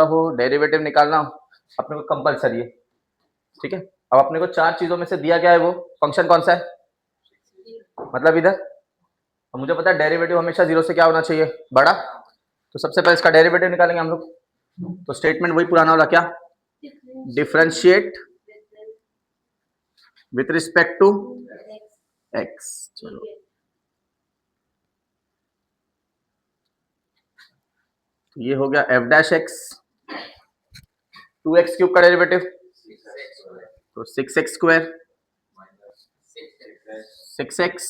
हो, डेरिवेटिव निकालना अपने को कंपलसरी है, ठीक है। अब अपने को 4 चीजों में से दिया गया है, वो फंक्शन कौन सा है, मतलब इधर। और मुझे पता है डेरिवेटिव हमेशा 0 से क्या होना चाहिए, बड़ा। तो सबसे पहले इसका डेरिवेटिव निकालेंगे हम लोग। तो स्टेटमेंट वही पुराना वाला, क्या, differentiate with respect to x. चलो ये हो गया f dash x, 2x cube का डेरिवेटिव तो 6x स्क्वायर, 6x,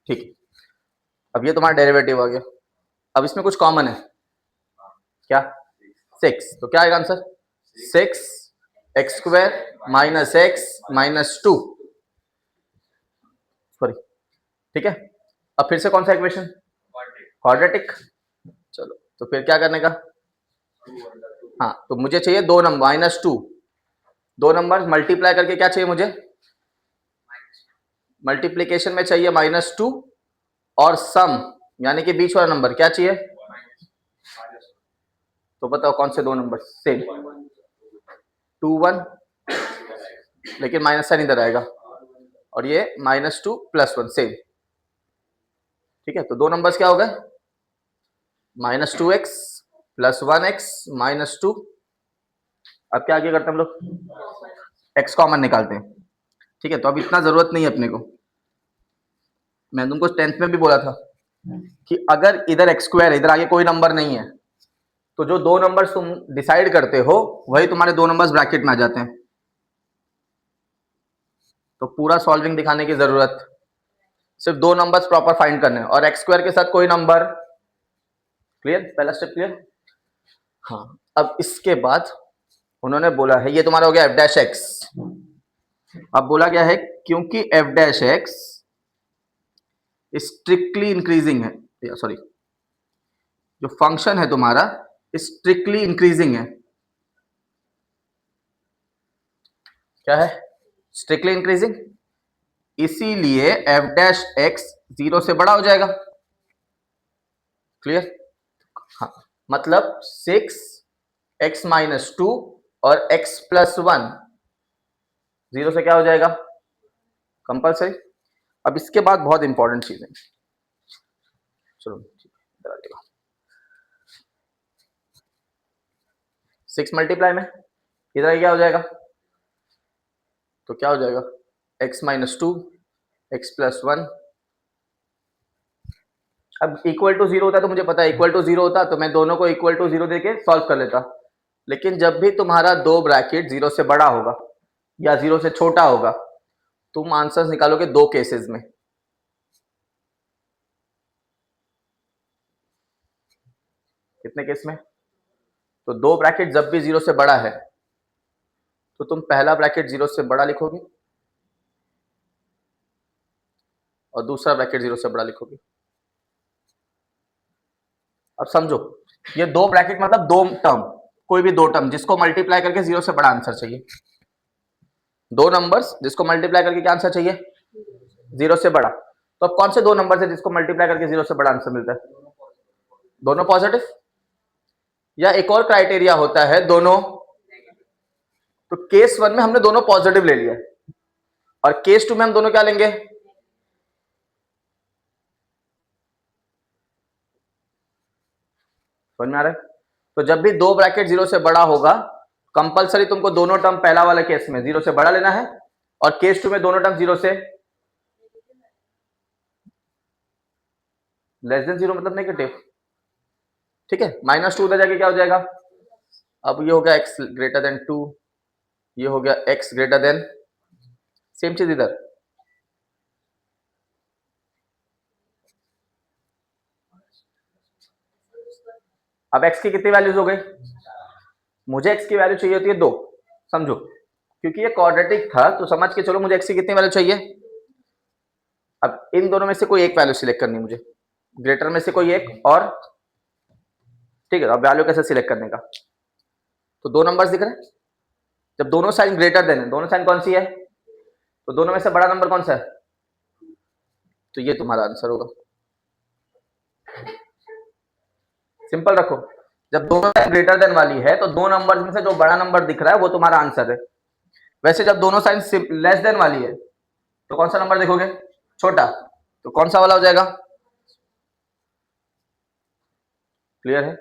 ठीक है। अब ये तुम्हारा डेरिवेटिव आ गया। अब इसमें कुछ कॉमन है, क्या, 6, तो क्या आएगा answer, 6x square minus x minus 2, sorry, ठीक है। अब फिर से कौन सा इक्वेशन, क्वाड्रेटिक। चलो तो फिर क्या करने का, हाँ तो मुझे चाहिए 2 नंबर माइनस 2, 2 नंबर मल्टीप्लाई करके क्या चाहिए मुझे, मल्टीप्लीकेशन में चाहिए -2 और सम यानी कि बीच वाला नंबर क्या चाहिए, तो बताओ कौन से 2 नंबर, सेम 2 1, लेकिन माइनस साइन इधर आएगा, और ये -2 + 1 सेम, ठीक है। तो 2 नंबर्स क्या हो गए, -2x + 1x -2। अब क्या आगे करते हैं हम लोग, x कॉमन निकालते हैं, ठीक है। तो अब इतना जरूरत नहीं है अपने को, मैं तुमको 10th में भी बोला था कि अगर इधर x स्क्वायर है, इधर आगे कोई नंबर नहीं है, तो जो 2 नंबर्स तुम डिसाइड करते हो वही तुम्हारे 2 नंबर्स ब्रैकेट में आ जाते हैं। तो पूरा सॉल्विंग दिखाने की जरूरत, सिर्फ 2 नंबर्स प्रॉपर फाइंड करने हैं, और एक्स स्क्वायर के साथ कोई नंबर, क्लियर, पहला स्टेप क्लियर। हाँ अब इसके बाद उन्होंने बोला है, ये तुम्हारा हो गया एफ डैश एक्स। अब बोला गया है क्योंकि F dash x strictly increasing है, सॉरी जो फंक्शन है तुम्हारा स्ट्रिक्टली इंक्रीजिंग है, क्या है, स्ट्रिक्टली इंक्रीजिंग, इसीलिए एफ डैश एक्स 0 से बड़ा हो जाएगा, क्लियर। हाँ मतलब 6x - 2 और x + 1 0 से क्या हो जाएगा, कंपलसरी। अब इसके बाद बहुत इंपॉर्टेंट चीज है, चलो इधर आ जाएगा, 6 मल्टीप्लाई में इधर क्या हो जाएगा, तो क्या हो जाएगा, x - 2 x + 1। अब इक्वल टू 0 होता है तो मुझे पता है इक्वल टू 0 होता तो मैं दोनों को इक्वल टू 0 देके सॉल्व कर लेता, लेकिन जब भी तुम्हारा 2 ब्रैकेट 0 से बड़ा होगा या 0 से छोटा होगा, तुम आंसर्स निकालोगे 2 केसेस में। कितने केस में, तो 2 ब्रैकेट जब भी 0 से बड़ा है तो तुम पहला ब्रैकेट 0 से बड़ा लिखोगे और दूसरा ब्रैकेट 0 से बड़ा लिखोगे। अब समझो, ये 2 ब्रैकेट मतलब 2 टर्म, कोई भी 2 टर्म जिसको मल्टीप्लाई करके 0 से बड़ा आंसर चाहिए, 2 नंबर्स जिसको मल्टीप्लाई करके क्या आंसर चाहिए, 0 से बड़ा। तो अब कौन से 2 नंबर है जिसको मल्टीप्लाई करके 0 से बड़ा आंसर मिलता है, दोनों पॉजिटिव, या एक और क्राइटेरिया होता है दोनों, तो केस 1 में हमने दोनों पॉजिटिव ले लिया और केस 2 में हम दोनों क्या लेंगे, समझ में आ रहा है। तो जब भी 2 ब्रैकेट 0 से बड़ा होगा, कंपलसरी तुमको दोनों टर्म पहला वाला केस में 0 से बड़ा लेना है, और केस 2 में दोनों टर्म 0 से <0 मतलब नेगेटिव, ठीक है। -2 उधर जाके क्या हो जाएगा, अब ये हो गया x > 2, ये हो गया x > सेम चीज इधर, अब x की कितनी वैल्यूज हो गई, मुझे x की वैल्यू चाहिए होती है 2, समझो क्योंकि ये क्वाड्रेटिक था तो समझ के चलो मुझे x की कितनी वैल्यू चाहिए। अब इन दोनों में से कोई एक वैल्यू सिलेक्ट करनी मुझे, ग्रेटर में से कोई एक, और ठीक है। अब वैल्यू कैसे सिलेक्ट करने का, तो 2 नंबर्स दिख रहे हैं, जब दोनों साइन ग्रेटर देन है, दोनों साइन कौन सी है, तो दोनों में से बड़ा नंबर कौन सा है, तो ये तुम्हारा आंसर होगा। सिंपल रखो, जब दोनों साइन ग्रेटर देन वाली है तो दो नंबर में से जो बड़ा नंबर दिख रहा है वो तुम्हारा आंसर है। वैसे जब दोनों साइन लेस देन वाली है तो कौन सा नंबर देखोगे? छोटा। तो कौन सा वाला हो जाएगा? क्लियर है?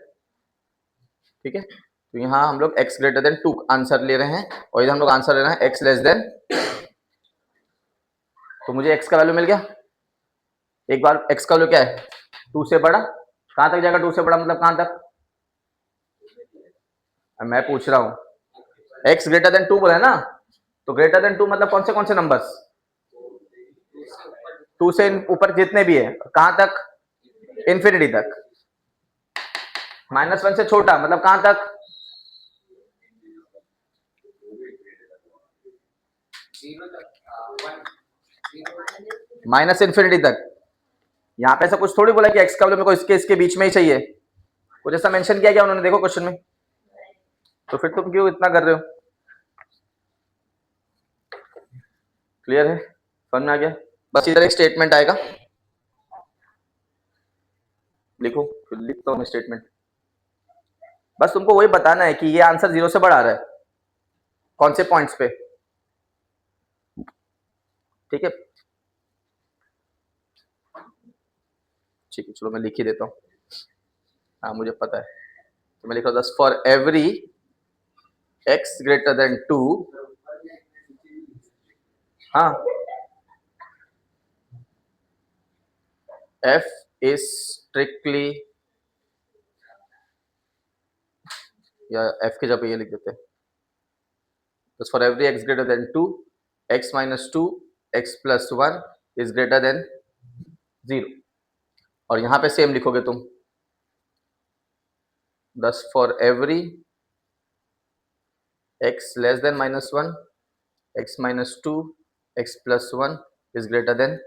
ठीक है, तो यहाँ हम लोग x ग्रेटर देन 2 आंसर ले रहे हैं और इधर हम लोग आंसर ले रहे हैं x लेस देन। तो मुझे x का वैल्यू मिल गया। एक बार x का वैल्यू क्या है? 2 से बड़ा। कहां तक जाएगा 2 से बड़ा मतलब कहां तक? मैं पूछ रहा हूं x ग्रेटर देन 2 बोला है ना, तो ग्रेटर देन 2 मतलब कौन से नंबर्स? 2 से ऊपर जितने भी है कहां तक? इन्फिनिटी तक। -1 से छोटा मतलब कहां तक? -इन्फिनिटी तक। यहां पे ऐसा कुछ थोड़ी बोला कि x का वैल्यू मेरे को इसके बीच में ही चाहिए, कुछ ऐसा मेंशन किया गया उन्होंने? देखो क्वेश्चन में। तो फिर तुम क्यों इतना कर रहे हो? क्लियर है? समझ में आ गया? बस इधर एक स्टेटमेंट आएगा, लिखो, फिर लिखता हूं मैं स्टेटमेंट। बस तुमको वही बताना है कि ये आंसर 0 से बड़ा आ रहा है कौन से पॉइंट्स पे। ठीक है, ठीक है, चलो मैं लिख ही देता हूँ। हाँ मुझे पता है, तो मैं लिख रहा हूँ for every x greater than 2। हाँ, f is strictly, या f की जगह ये लिख देते हैं, for every x greater than 2 x minus 2 x plus 1 is greater than 0। और यहां पे सेम लिखोगे तुम, thus for every x less than -1 x minus 2 x plus 1 is greater than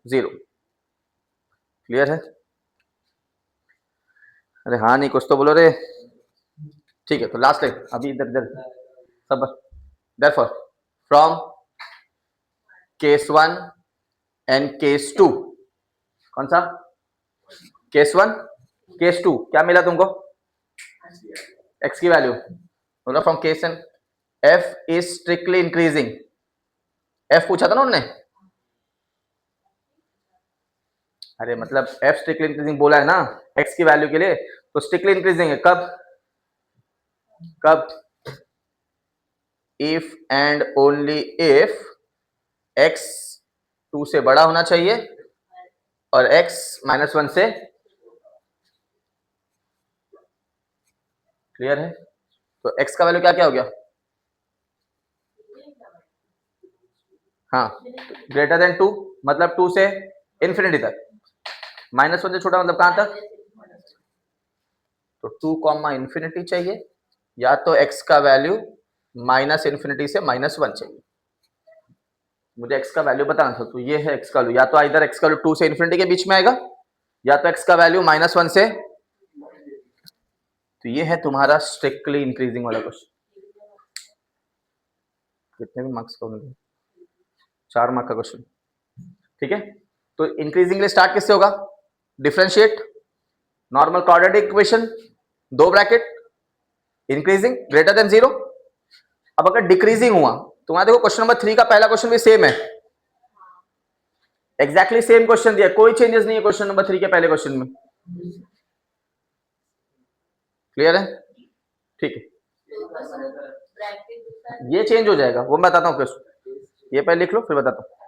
0। Clear है? अरे हाँ नहीं, कुछ तो बोलो रे। ठीक है, तो लास्ट लाइन अभी इधर इधर सब। therefore from case 1 and case 2, कौन सा? case 1 case 2 क्या मिला तुमको? x की वैल्यू बोला from case n f is strictly increasing। f पूछा था ना उन्होंने? अरे मतलब f स्ट्रिक्टली इंक्रीजिंग बोला है ना x की वैल्यू के लिए, तो स्ट्रिक्टली इंक्रीजिंग है कब? कब? If and only if x 2 से बड़ा होना चाहिए और x -1 से। क्लियर है? तो x का वैल्यू क्या क्या हो गया? हाँ, ग्रेटर देन 2 मतलब 2 से इन्फिनिटी तक, -1 से छोटा मतलब कहां तक? तो 2 इन्फिनिटी चाहिए, या तो x का वैल्यू -इन्फिनिटी से -1 चाहिए। मुझे x का वैल्यू बताना था, तो ये है x का वैल्यू, या तो इधर x का वैल्यू 2 से इन्फिनिटी के बीच में आएगा, या तो x का वैल्यू -1 से। तो ये है तुम्हारा स्ट्रिक्टली इंक्रीजिंग वाला क्वेश्चन। कितने भी मार्क्स का होंगे? 4 मार्क का क्वेश्चन। ठीक है, तो इंक्रीजिंग के स्टार्ट किससे होगा? Differentiate normal quadratic equation, 2 bracket, increasing greater than 0। अब अगर डिक्रीजिंग हुआ, तुम्हारा देखो क्वेश्चन नंबर 3 का पहला क्वेश्चन भी सेम है, एग्जैक्टली सेम क्वेश्चन दिया, कोई चेंजेस नहीं है क्वेश्चन नंबर 3 के पहले क्वेश्चन में। क्लियर है? ठीक है, ये चेंज हो जाएगा, वो मैं बताता हूँ। ये पहले लिख लो फिर बताता हूँ।